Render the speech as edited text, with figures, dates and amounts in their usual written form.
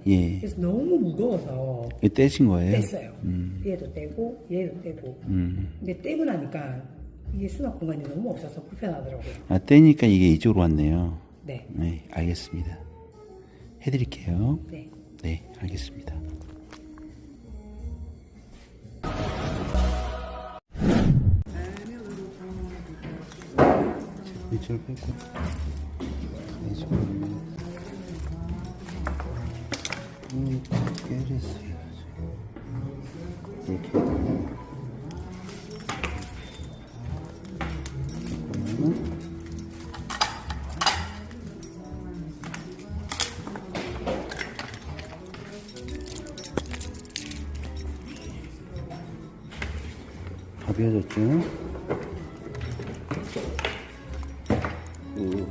예. 그래서 너무 무거워서 이거 떼신 거예요? 뗐어요. 얘도 떼고 얘도 떼고. 음. 근데 떼고 나니까 이게 수납 공간이 너무 없어서 불편하더라고요. 아, 떼니까 이게 이쪽으로 왔네요. 네. 네, 알겠습니다. 해드릴게요. 네. 네, 알겠습니다. 이쪽을 빼고, 이쪽을 깨졌어요. 이렇게 해도 가벼워졌죠? 오.